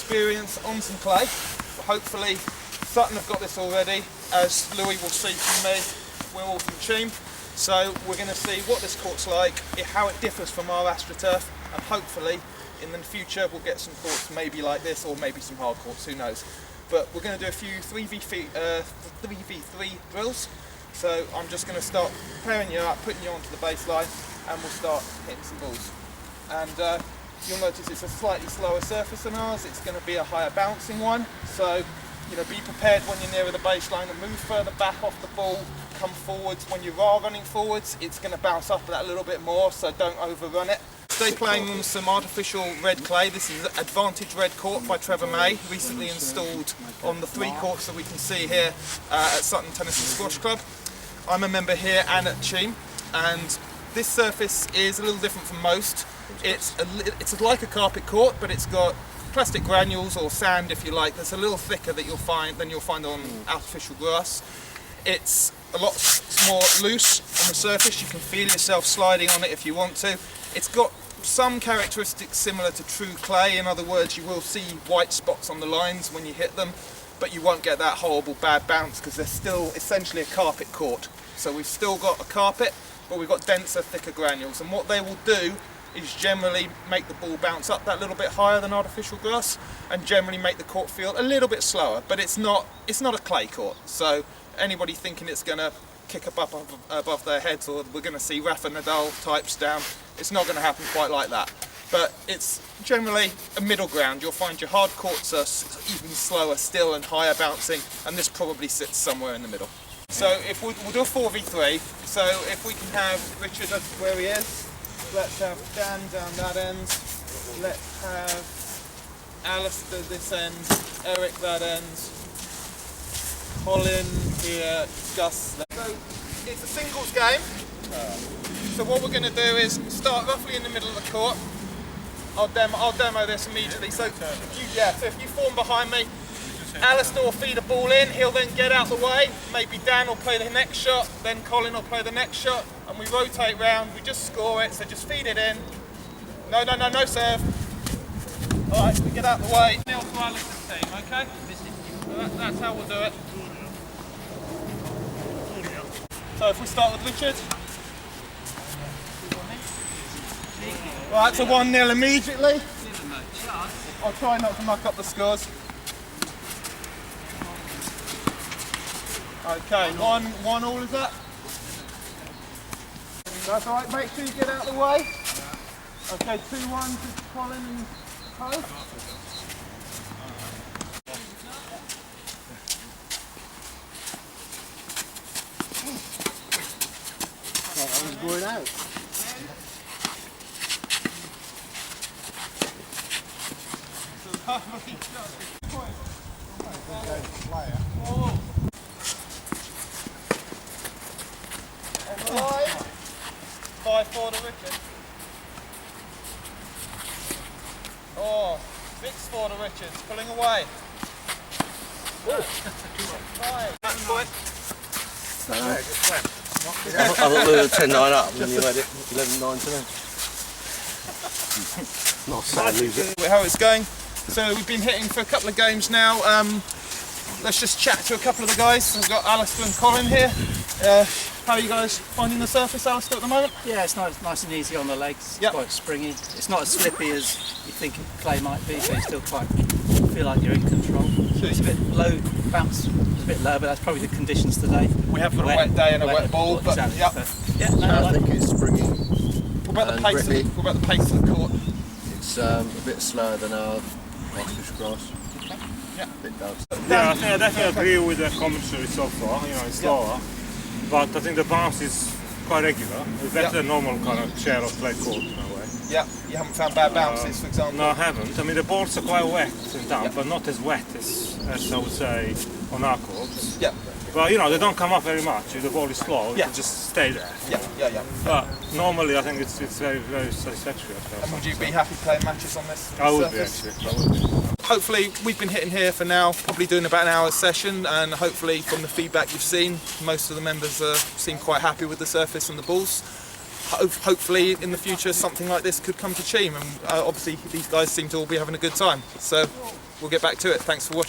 experience on some clay. Hopefully Sutton have got this already. As Louis will see from me, we're all from Cheam. So we're going to see what this court's like, how it differs from our AstroTurf, and hopefully in the future we'll get some courts maybe like this, or maybe some hard courts, who knows. But we're going to do a few 3v3 drills. So I'm just going to start pairing you up, putting you onto the baseline, and we'll start hitting some balls. And you'll notice it's a slightly slower surface than ours. It's going to be a higher bouncing one. So be prepared when you're nearer the baseline and move further back off the ball. Come forwards. When you are running forwards, it's going to bounce up that little bit more, so don't overrun it. Today playing on some artificial red clay. This is Advantage Red Court by Trevor May, recently installed on the 3 courts that we can see here at Sutton Tennis and Squash Club. I'm a member here and at Cheam, and this surface is a little different from most. It's like a carpet court, but it's got plastic granules, or sand if you like, that's a little thicker than you'll find on artificial grass. It's a lot more loose on the surface. You can feel yourself sliding on it if you want to. It's got some characteristics similar to true clay. In other words, you will see white spots on the lines when you hit them, but you won't get that horrible bad bounce because they're still essentially a carpet court. So we've still got a carpet, but we've got denser, thicker granules, and what they will do is generally make the ball bounce up that little bit higher than artificial grass, and generally make the court feel a little bit slower. But it's not a clay court, so anybody thinking it's going to kick up above their heads, or we're going to see Rafa Nadal types down, it's not going to happen quite like that. But it's generally a middle ground. You'll find your hard courts are even slower still and higher bouncing, and this probably sits somewhere in the middle. So if we'll do a 4v3, so if we can have Richard where he is, let's have Dan down that end, let's have Alistair this end, Eric that end, Colin here, Gus. So it's a singles game. So what we're going to do is start roughly in the middle of the court. I'll demo this immediately. So if you form behind me, Alistair will feed a ball in, he'll then get out the way, maybe Dan will play the next shot, then Colin will play the next shot, and we rotate round, we just score it, so just feed it in. No serve. Alright, we get out the way. Nil to Alistair's team, okay? So that's how we'll do it. So if we start with Richard. Right, so 1-0 immediately. I'll try not to muck up the scores. Okay, one all is that? That's alright, make sure you get out of the way. Okay, 2-1 to Colin and Poe. That was going out. Five. 5-4 to Richard. Oh, 6-4 to Richard. Pulling away. Match point. I thought we were 10-9 up and then you had it 11-9 to them. Not sad losing. How it's going. So we've been hitting for a couple of games now. Let's just chat to a couple of the guys. We've got Alistair and Colin here. How are you guys finding the surface, Alistair, at the moment? Yeah, it's nice and easy on the legs. Yep. Quite springy. It's not as slippy as you think clay might be, so you still quite feel like you're in control. It's a bit low, bounce is a bit low, but that's probably the conditions today. We have got a wet day and a wet ball, but exactly. yep. Yeah, no, I think it's springy. What about the pace of the court? It's a bit slower than our artificial grass. Yeah. A bit down. Yeah, I think I definitely agree with the commentary so far. It's slower, but I think the bounce is quite regular. It's better than normal kind of share of clay court in a way. Yeah, you haven't found bad bounces, for example? No, I haven't. I mean, the balls are quite wet in town, but not as wet as I would say on our courts. Yeah. But they don't come up very much. If the ball is slow, it Yeah. can just stay there. Yeah. But normally, I think it's very, very satisfactory. And would you be happy playing matches on this I would be surface? actually. I would be. Hopefully, we've been hitting here for now, probably doing about an hour's session, and hopefully from the feedback you've seen, most of the members seem quite happy with the surface and the balls. hopefully in the future something like this could come to Cheam, and obviously these guys seem to all be having a good time. So we'll get back to it. Thanks for watching.